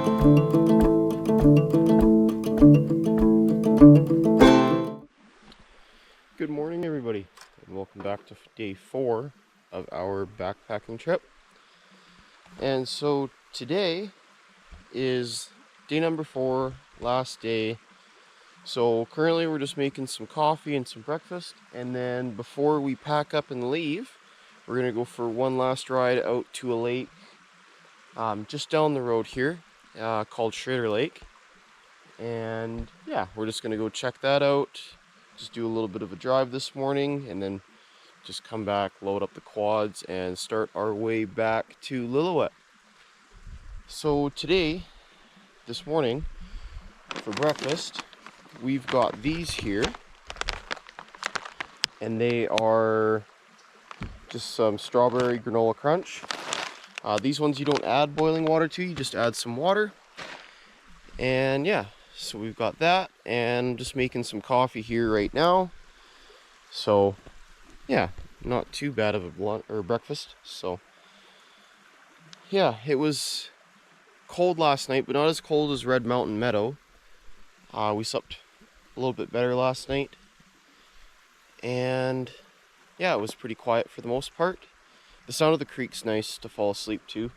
Good morning, everybody, and welcome back to day 4 of our backpacking trip. And so today is day number 4, last day. So currently we're just making some coffee and some breakfast, and then before we pack up and leave, we're gonna go for one last ride out to a lake just down the road here called Schrader Lake. And yeah, we're just gonna go check that out, just do a little bit of a drive this morning, and then just come back, load up the quads, and start our way back to Lillooet. So today, this morning, for breakfast, we've got these here, and they are just some strawberry granola crunch. These ones you don't add boiling water to, you just add some water. And yeah, so we've got that, and just making some coffee here right now. So yeah, not too bad of a breakfast. So yeah, it was cold last night, but not as cold as Red Mountain Meadow. We slept a little bit better last night, and yeah, it was pretty quiet for the most part. The sound of the creek's nice to fall asleep to.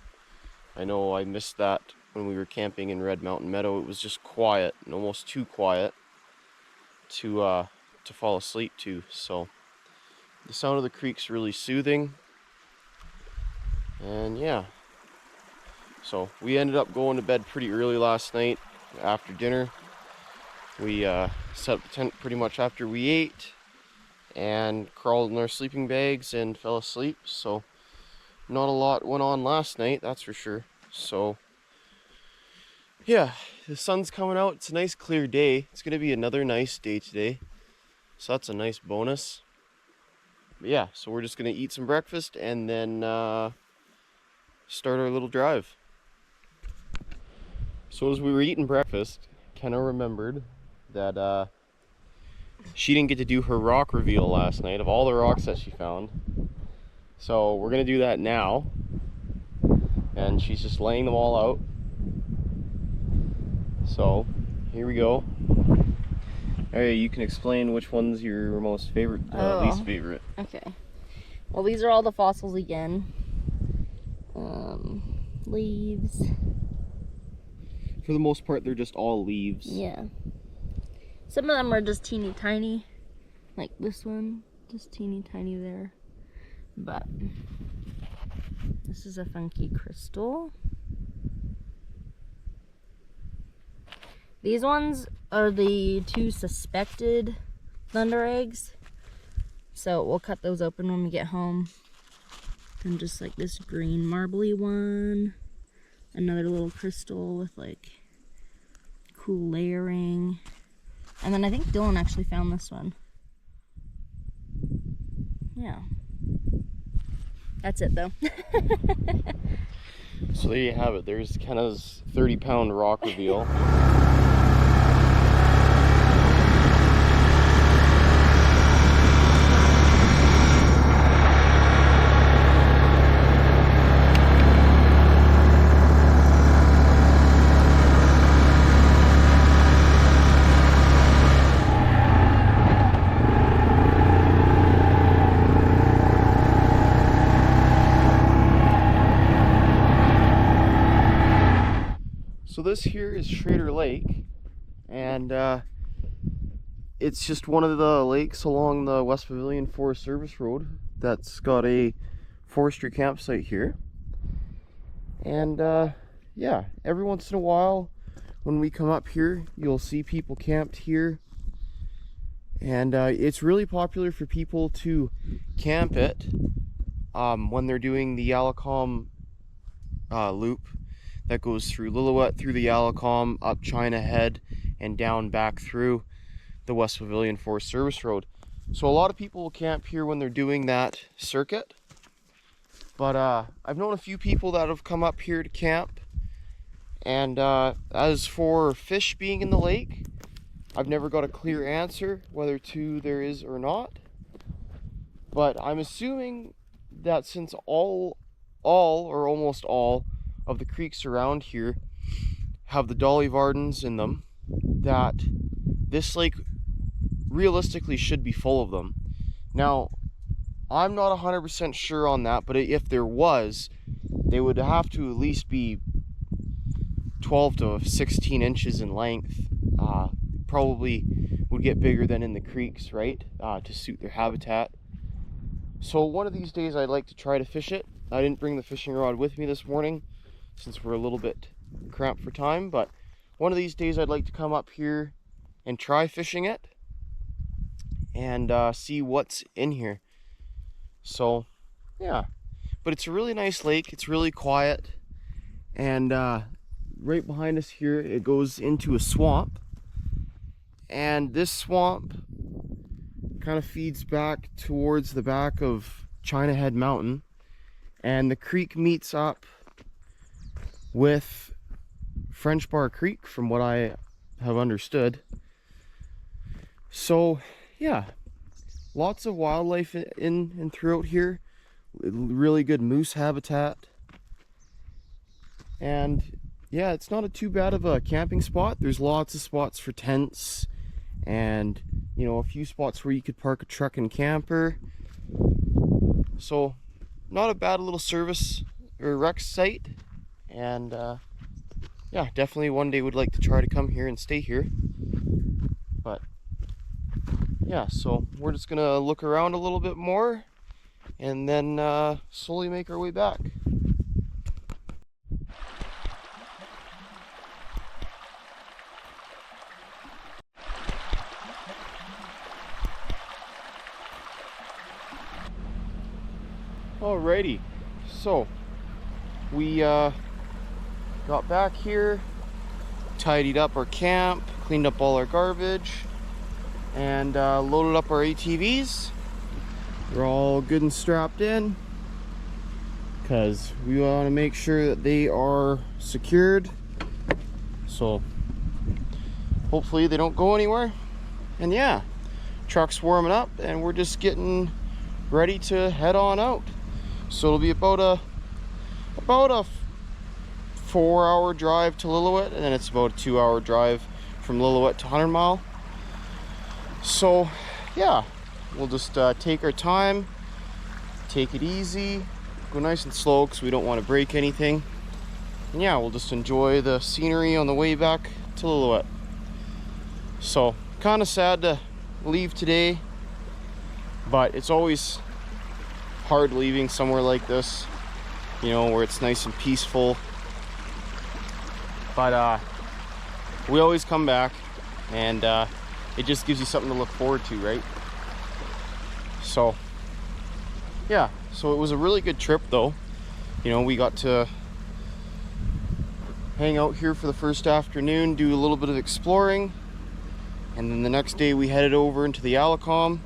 I know I missed that when we were camping in Red Mountain Meadow. It was just quiet, and almost too quiet to fall asleep to. So the sound of the creek's really soothing. And yeah, so we ended up going to bed pretty early last night after dinner. We set up the tent pretty much after we ate and crawled in our sleeping bags and fell asleep. So not a lot went on last night, that's for sure. So yeah, the sun's coming out. It's a nice clear day. It's gonna be another nice day today, so that's a nice bonus. But yeah, so we're just gonna eat some breakfast and then start our little drive. So as we were eating breakfast, Kenna remembered that she didn't get to do her rock reveal last night of all the rocks that she found. So we're gonna do that now, and she's just laying them all out. So here we go. Hey, you can explain which one's your most favorite, least favorite. Okay. Well, these are all the fossils again. Leaves. For the most part, they're just all leaves. Yeah. Some of them are just teeny tiny. Like this one, just teeny tiny there. But this is a funky crystal. These ones are the 2 suspected thunder eggs. So we'll cut those open when we get home. And just like this green marbly one. Another little crystal with like cool layering. And then I think Dylan actually found this one. Yeah. That's it though. So there you have it. There's Kenna's 30-pound rock reveal. So this here is Schrader Lake, and it's just one of the lakes along the West Pavilion Forest Service Road that's got a forestry campsite here. And yeah, every once in a while when we come up here, you'll see people camped here. And it's really popular for people to camp it when they're doing the Yallacom loop that goes through Lillooet, through the Yallacom, up China Head, and down back through the West Pavilion Forest Service Road. So a lot of people will camp here when they're doing that circuit. But I've known a few people that have come up here to camp. And as for fish being in the lake, I've never got a clear answer whether there is or not. But I'm assuming that since all or almost all of the creeks around here have the Dolly Vardens in them, that this lake realistically should be full of them. Now, I'm not 100% sure on that, but if there was, they would have to at least be 12 to 16 inches in length. Probably would get bigger than in the creeks, right? To suit their habitat. So one of these days I'd like to try to fish it. I didn't bring the fishing rod with me this morning since we're a little bit cramped for time, but one of these days I'd like to come up here and try fishing it and see what's in here. So yeah, but it's a really nice lake. It's really quiet, and right behind us here it goes into a swamp, and this swamp kind of feeds back towards the back of China Head Mountain, and the creek meets up with French Bar Creek from what I have understood. So yeah, lots of wildlife in and throughout here, really good moose habitat, and yeah, it's not too bad of a camping spot. There's lots of spots for tents, and you know, a few spots where you could park a truck and camper. So not a bad little service or rec site, and yeah, definitely one day would like to try to come here and stay here. But yeah, so we're just gonna look around a little bit more and then slowly make our way back. Alrighty, so we got back here, tidied up our camp, cleaned up all our garbage, and loaded up our ATVs. We're all good and strapped in because we want to make sure that they are secured, so hopefully they don't go anywhere. And yeah, truck's warming up and we're just getting ready to head on out. So it'll be about a 4-hour drive to Lillooet, and then it's about a 2-hour drive from Lillooet to 100 Mile. So yeah, we'll just take our time, take it easy, go nice and slow because we don't want to break anything. And yeah, we'll just enjoy the scenery on the way back to Lillooet. So kind of sad to leave today, but it's always hard leaving somewhere like this, you know, where it's nice and peaceful. But we always come back, and it just gives you something to look forward to, right? So yeah, so it was a really good trip though. You know, we got to hang out here for the first afternoon, do a little bit of exploring, and then the next day we headed over into the Alicom,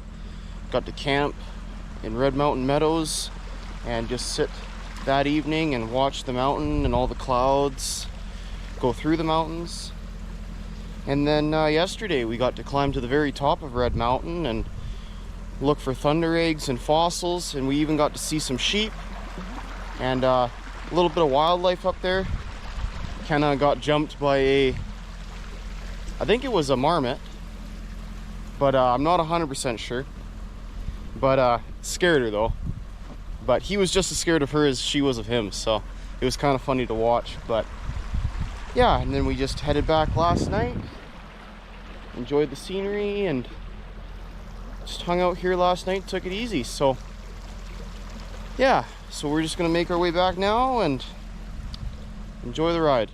got to camp in Red Mountain Meadows and just sit that evening and watch the mountain and all the clouds go through the mountains. And then yesterday we got to climb to the very top of Red Mountain and look for thunder eggs and fossils, and we even got to see some sheep and a little bit of wildlife up there. Kind of got jumped by I think it was a marmot, but I'm not 100% sure. But scared her though. But he was just as scared of her as she was of him, so it was kind of funny to watch. But yeah, and then we just headed back last night, enjoyed the scenery, and just hung out here last night, took it easy. So yeah, so we're just gonna make our way back now and enjoy the ride.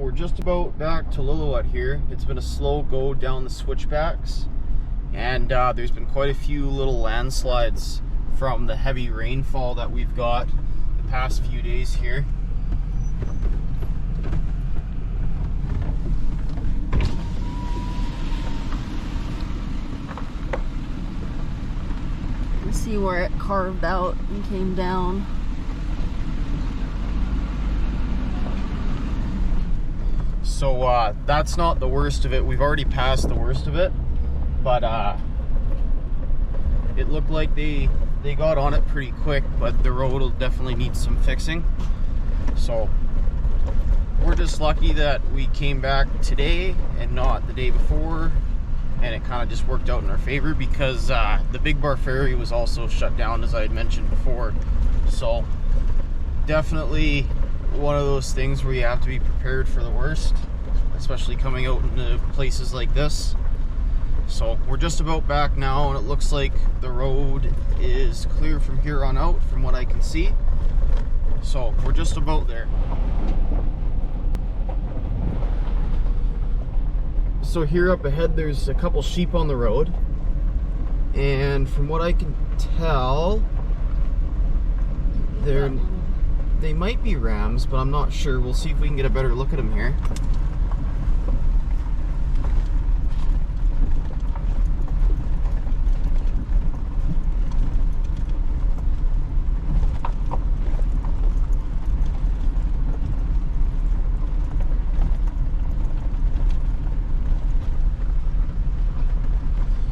we're just about back to Lillooet here. It's been a slow go down the switchbacks, and there's been quite a few little landslides from the heavy rainfall that we've got the past few days here. Let's see where it carved out and came down. So that's not the worst of it. We've already passed the worst of it, but it looked like they got on it pretty quick, but the road will definitely need some fixing. So we're just lucky that we came back today and not the day before, and it kind of just worked out in our favor because the Big Bar Ferry was also shut down, as I had mentioned before. So definitely one of those things where you have to be prepared for the worst, especially coming out into places like this. So we're just about back now, and it looks like the road is clear from here on out from what I can see. So we're just about there. So here up ahead there's a couple sheep on the road, and from what I can tell they might be rams, but I'm not sure. We'll see if we can get a better look at them here.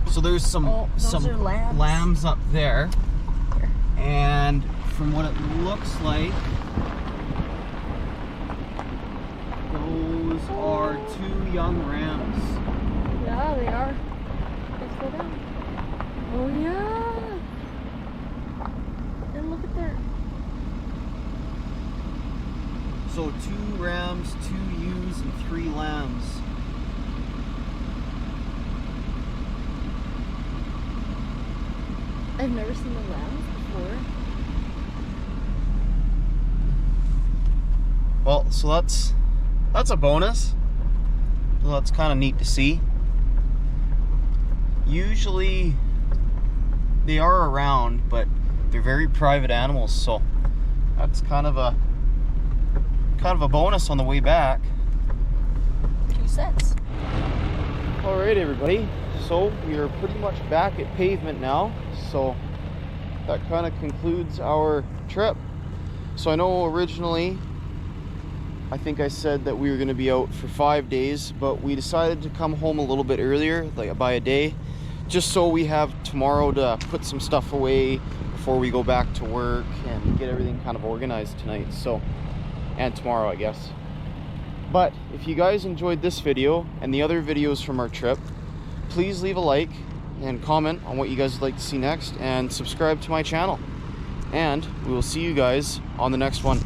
So there's some lambs up there, and from what it looks like, those are 2 young rams. Yeah, they are. Let's go down. Oh yeah. And look at there. So 2 rams, 2 ewes, and 3 lambs. I've never seen the lambs before. Well, so that's a bonus. So that's kind of neat to see. Usually they are around, but they're very private animals, so that's kind of a bonus on the way back. 2 cents. All right, everybody. So we are pretty much back at pavement now. So that kind of concludes our trip. So I know originally I think I said that we were going to be out for 5 days, but we decided to come home a little bit earlier, like by a day, just so we have tomorrow to put some stuff away before we go back to work and get everything kind of organized tonight. So, and tomorrow, I guess. But if you guys enjoyed this video and the other videos from our trip, please leave a like and comment on what you guys would like to see next, and subscribe to my channel. And we will see you guys on the next one.